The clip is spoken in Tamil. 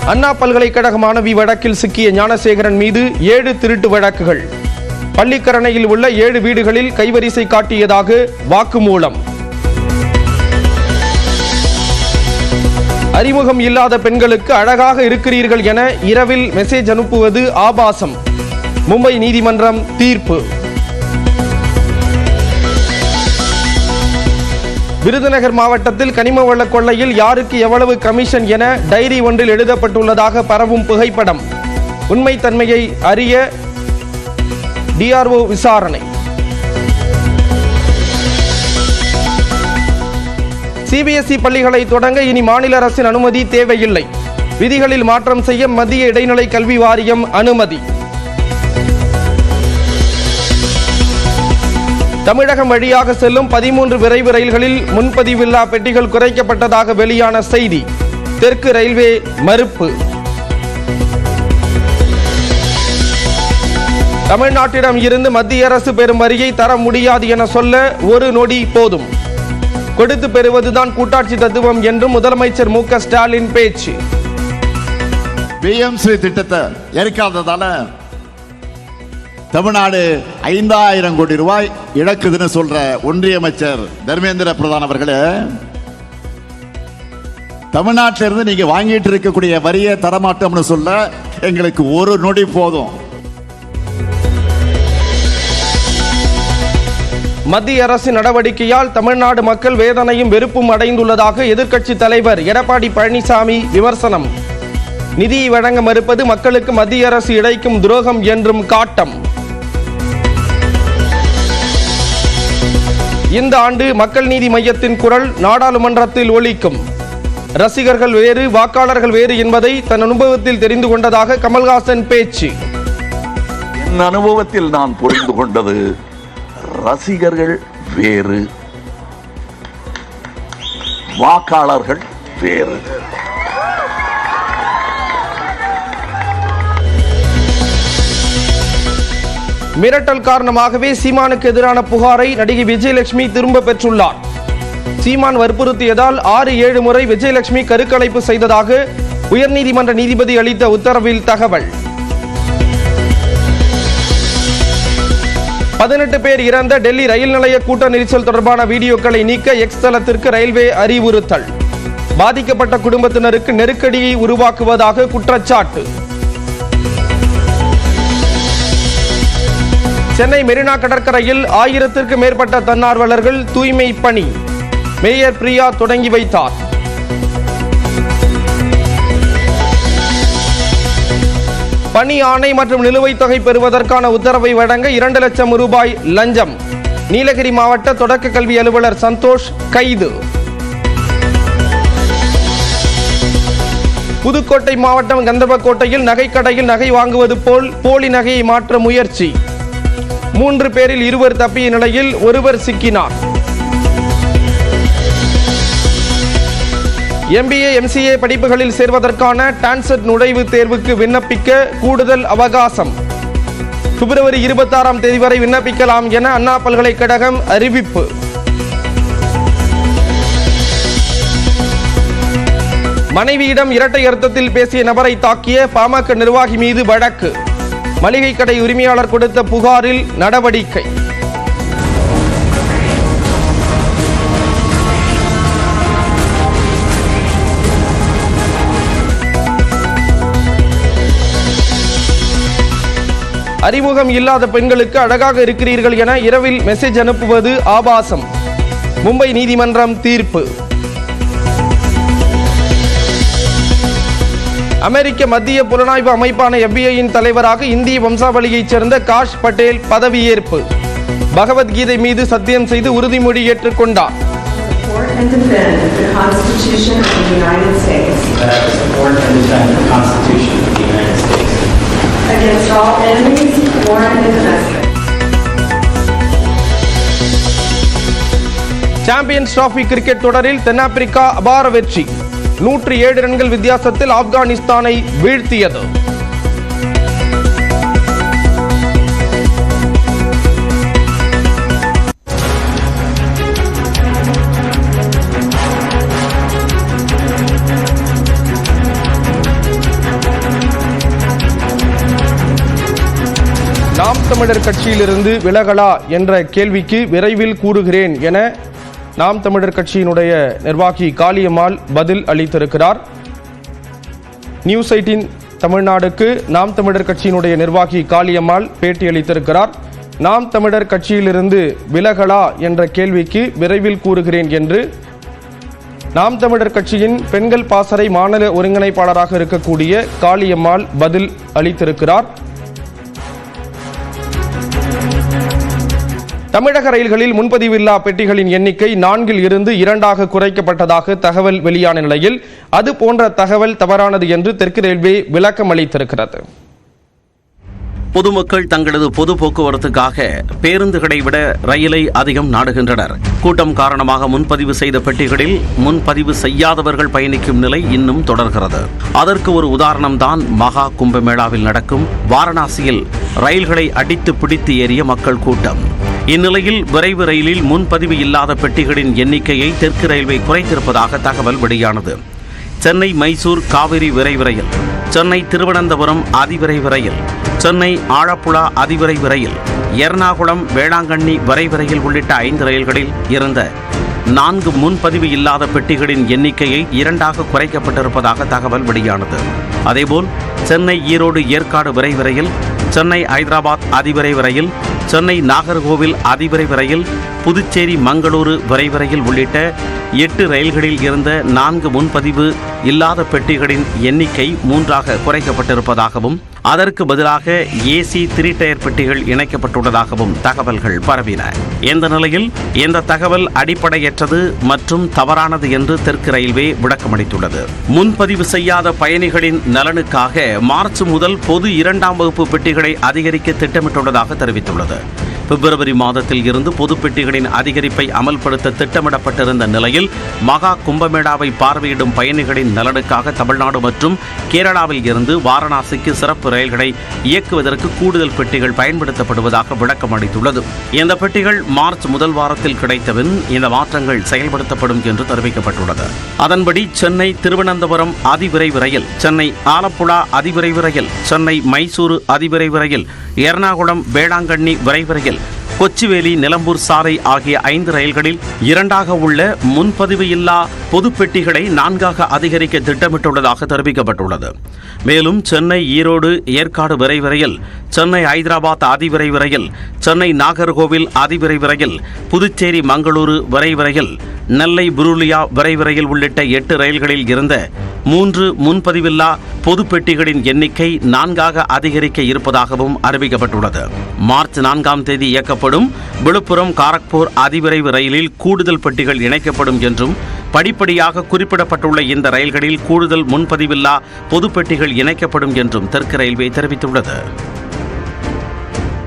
அண்ணா பல்கலைக்கழக மாணவி வழக்கில் சிக்கிய ஞானசேகரன் மீது 7 திருட்டு வழக்குகள். பள்ளிக்கரணையில் உள்ள 7 வீடுகளில் கைவரிசை காட்டியதாக வாக்குமூலம். அறிமுகம் இல்லாத பெண்களுக்கு அழகாக இருக்கிறீர்கள் என இரவில் மெசேஜ் அனுப்புவது ஆபாசம். மும்பை நீதிமன்றம் தீர்ப்பு. விருதுநகர் மாவட்டத்தில் கனிம வள கொள்ளையில் யாருக்கு எவ்வளவு கமிஷன் என டைரி ஒன்றில் எழுதப்பட்டுள்ளதாக பரவும் புகைப்படம். உண்மைத்தன்மையை அறிய டிஆர்ஓ விசாரணை. சிபிஎஸ்இ பள்ளிகளை தொடங்க இனி மாநில அரசின் அனுமதி தேவையில்லை. விதிகளில் மாற்றம் செய்ய மத்திய இடைநிலை கல்வி வாரியம் அனுமதி. தமிழகம் வழியாக செல்லும் 13 விரைவு ரயில்களில் முன்பதிவில்லா பெட்டிகள் குறைக்கப்பட்டதாக வெளியான செய்தி. தெற்கு ரயில்வே மறுப்பு. தமிழ்நாட்டிடம் இருந்து மத்திய அரசு பெறும் வரியை தர முடியாது என சொல்ல 1 நொடி போதும். கொடுத்து பெறுவதுதான் கூட்டாட்சி தத்துவம் என்றும் முதலமைச்சர் மு க ஸ்டாலின் பேச்சு. பிஎம்சி திட்டத்தை ஏற்காததால தமிழ்நாடு 5000 கோடி ரூபாய் இழக்குதுன்னு சொல்ற ஒன்றிய அமைச்சர் தர்மேந்திர பிரதான் அவர்களே, தமிழ்நாட்டிலிருந்து நீங்க வாங்கிட்டு இருக்கக்கூடிய வரியை தரமாட்டோம்னு சொல்ல எங்களுக்கு 1 நொடி போதும். மத்திய அரசின் நடவடிக்கையால் தமிழ்நாடு மக்கள் வேதனையும் வெறுப்பும் அடைந்துள்ளதாக எதிர்க்கட்சி தலைவர் எடப்பாடி பழனிசாமி விமர்சனம். நிதியை வழங்க மறுப்பது மக்களுக்கு மத்திய அரசு இழைக்கும் துரோகம் என்றும் காட்டம். இந்த ஆண்டு மக்கள் நீதி மையத்தின் குரல் நாடாளுமன்றத்தில் ஒலிக்கும். ரசிகர்கள் வேறு வாக்காளர்கள் வேறு என்பதை தன் அனுபவத்தில் தெரிந்து கொண்டதாக கமல்ஹாசன் பேச்சு. என் அனுபவத்தில் நான் புரிந்து கொண்டது, ரசிகர்கள் வேறு வாக்காளர்கள் வேறு. மிரட்டல் காரணமாகவே சீமானுக்கு எதிரான புகாரை நடிகை விஜயலட்சுமி திரும்ப பெற்றுள்ளார். சீமான் வற்புறுத்தியதால் 6-7 முறை விஜயலட்சுமி கருக்கலைப்பு செய்ததாக உயர்நீதிமன்ற நீதிபதி அளித்த உத்தரவில் தகவல். 18 பேர் இறந்த டெல்லி ரயில் நிலைய கூட்ட நெரிசல் தொடர்பான வீடியோக்களை நீக்க எக்ஸ் தளத்திற்கு ரயில்வே அறிவுறுத்தல். பாதிக்கப்பட்ட குடும்பத்தினருக்கு நெருக்கடியை உருவாக்குவதாக குற்றச்சாட்டு. சென்னை மெரினா கடற்கரையில் 1000த்திற்கும் மேற்பட்ட தன்னார்வலர்கள் தூய்மை பணி. மேயர் பிரியா தொடங்கி வைத்தார். பணி ஆணை மற்றும் நிலுவைத் தொகை பெறுவதற்கான உத்தரவை வழங்க 2 லட்சம் ரூபாய் லஞ்சம். நீலகிரி மாவட்ட தொடக்க கல்வி அலுவலர் சந்தோஷ் கைது. புதுக்கோட்டை மாவட்டம் கந்தர்வக்கோட்டையில் நகைக்கடையில் நகை வாங்குவது போல் போலி நகையை மாற்ற முயற்சி. 3 பேரில் 2 தப்பிய நிலையில் 1 சிக்கினார். MBA MCA படிப்புகளில் சேர்வதற்கான டான்செட் நுழைவுத் தேர்வுக்கு விண்ணப்பிக்க கூடுதல் அவகாசம். பிப்ரவரி 26ஆம் தேதி வரை விண்ணப்பிக்கலாம் என அண்ணா பல்கலைக்கழகம் அறிவிப்பு. மனைவியிடம் இரட்டை அர்த்தத்தில் பேசிய நபரை தாக்கிய பாமக நிர்வாகி மீது வழக்கு. மளிகை கடை உரிமையாளர் கொடுத்த புகாரில் நடவடிக்கை. அறிமுகம் இல்லாத பெண்களுக்கு அழகாக இருக்கிறீர்கள் என இரவில் மெசேஜ் அனுப்புவது ஆபாசம். மும்பை நீதிமன்றம் தீர்ப்பு. அமெரிக்க மத்திய புலனாய்வு அமைப்பான FBI-யின் தலைவராக இந்திய வம்சாவளியைச் சேர்ந்த காஷ் பட்டேல் பதவியேற்பு. பகவத்கீதை மீது சத்தியம் செய்து உறுதிமொழி ஏற்றுக்கொண்டார். சாம்பியன்ஸ் டிராபி கிரிக்கெட் தொடரில் தென்னாப்பிரிக்கா அபார வெற்றி. 107 ரன்கள் வித்தியாசத்தில் ஆப்கானிஸ்தானை வீழ்த்தியது. நாம் தமிழர் கட்சியிலிருந்து விலகலா என்ற கேள்விக்கு விரைவில் கூறுகிறேன் என நாம் தமிழர் கட்சியினுடைய நிர்வாகி காளியம்மாள் பதில் அளித்திருக்கிறார். நியூஸ் 18 தமிழ்நாடுக்கு நாம் தமிழர் கட்சியினுடைய நிர்வாகி காளியம்மாள் பேட்டி அளித்திருக்கிறார். நாம் தமிழர் கட்சியிலிருந்து விலகலா என்ற கேள்விக்கு விரைவில் கூறுகிறேன் என்று நாம் தமிழர் கட்சியின் பெண்கள் பாசறை மாநில ஒருங்கிணைப்பாளராக இருக்கக்கூடிய காளியம்மாள் பதில் அளித்திருக்கிறார். தமிழக ரயில்களில் முன்பதிவில்லா பெட்டிகளின் எண்ணிக்கை 4 இருந்து 2 குறைக்கப்பட்டதாக தகவல் வெளியான நிலையில் அது போன்ற தகவல் தவறானது என்று தெற்கு ரயில்வே விளக்கம் அளித்திருக்கிறது. பொதுமக்கள் தங்களது பொது போக்குவரத்துக்காக பேருந்துகளை விட ரயிலை அதிகம் நாடுகின்றனர். கூட்டம் காரணமாக முன்பதிவு செய்த பெட்டிகளில் முன்பதிவு செய்யாதவர்கள் பயணிக்கும் நிலை இன்னும் தொடர்கிறது. அதற்கு ஒரு உதாரணம்தான் மகா கும்பமேளாவில் நடக்கும் வாரணாசியில் ரயில்களை அடித்து பிடித்து ஏறிய மக்கள் கூட்டம். இந்நிலையில் விரைவு ரயிலில் முன்பதிவு இல்லாத பெட்டிகளின் எண்ணிக்கையை தெற்கு ரயில்வே குறைத்திருப்பதாக தகவல் வெளியானது. சென்னை மைசூர் காவிரி விரைவு ரயில், சென்னை திருவனந்தபுரம் அதிவிரைவு ரயில், சென்னை ஆழப்புழா அதிவிரைவு ரயில், எர்ணாகுளம் வேளாங்கண்ணி விரைவு ரயில் உள்ளிட்ட 5 ரயில்களில் இருந்த 4 முன்பதிவு இல்லாத பெட்டிகளின் எண்ணிக்கையை 2 குறைக்கப்பட்டிருப்பதாக தகவல் வெளியானது. அதேபோல் சென்னை ஈரோடு ஏற்காடு விரைவு ரயில், சென்னை ஐதராபாத் அதிவிரைவு ரயில், சென்னை நாகர்கோவில் அதிவிரைவு ரயில், புதுச்சேரி மங்களூரு விரைவு ரயில் உள்ளிட்ட 8 ரயில்களில் இருந்த 4 முன்பதிவு இல்லாத பெட்டிகளின் எண்ணிக்கை 3 குறைக்கப்பட்டிருப்பதாகவும் அதற்கு பதிலாக ஏசி 3 டயர் பெட்டிகள் இணைக்கப்பட்டுள்ளதாகவும் தகவல்கள் பரவின. இந்த நிலையில் இந்த தகவல் அடிப்படையற்றது மற்றும் தவறானது என்று தெற்கு ரயில்வே விளக்கமளித்துள்ளது. முன்பதிவு செய்யாத பயணிகளின் நலனுக்காக மார்ச் முதல் பொது 2ஆம் வகுப்பு பெட்டிகளை அதிகரிக்க திட்டமிட்டுள்ளதாக தெரிவித்துள்ளது. பிப்ரவரி மாதத்தில் இருந்து பொது பெட்டிகளின் அதிகரிப்பை அமல்படுத்த திட்டமிடப்பட்டிருந்த நிலையில் மகா கும்பமேளாவை பார்வையிடும் பயணிகளின் நலனுக்காக தமிழ்நாடு மற்றும் கேரளாவில் இருந்து வாரணாசிக்கு சிறப்பு ரயில்களை இயக்குவதற்கு கூடுதல் பெட்டிகள் பயன்படுத்தப்படுவதாக விளக்கம் அளித்துள்ளது. இந்த பெட்டிகள் மார்ச் முதல் வாரத்தில் கிடைத்தபின் இந்த மாற்றங்கள் செயல்படுத்தப்படும் என்று தெரிவிக்கப்பட்டுள்ளது. அதன்படி சென்னை திருவனந்தபுரம் அதிவிரைவு ரயில், சென்னை ஆலப்புழா அதிவிரைவு ரயில், சென்னை மைசூரு அதிவிரைவு ரயில், எர்ணாகுளம் வேளாங்கண்ணி விரைவு ரயில், கொச்சிவேலி நிலம்பூர் சாலை ஆகிய 5 ரயில்களில் 2 உள்ள முன்பதிவு இல்லா பொது பெட்டிகளை 4 அதிகரிக்க திட்டமிட்டுள்ளதாக தெரிவிக்கப்பட்டுள்ளது. மேலும் சென்னை ஈரோடு ஏற்காடு விரைவு ரயில், சென்னை ஐதராபாத் அதிவிரைவு ரயில், சென்னை நாகர்கோவில் அதிவிரைவு ரயில், புதுச்சேரி மங்களூரு விரைவு ரயில், நெல்லை புருலியா விரைவு ரயில் உள்ளிட்ட 8 ரயில்களில் இருந்த 3 முன்பதிவில்லா பொது பெட்டிகளின் எண்ணிக்கை 4 அதிகரிக்க இருப்பதாகவும் அறிவிக்கப்பட்டுள்ளது. மார்ச் 4ஆம் தேதி இயக்கப்படும் விழுப்புரம் காரக்பூர் அதிவிரைவு ரயிலில் கூடுதல் பெட்டிகள் இணைக்கப்படும் என்றும் படிப்படியாக குறிப்பிடப்பட்டுள்ள இந்த ரயில்களில் கூடுதல் முன்பதிவில்லா பொது பெட்டிகள் இணைக்கப்படும் என்றும் தெற்கு ரயில்வே தெரிவித்துள்ளது.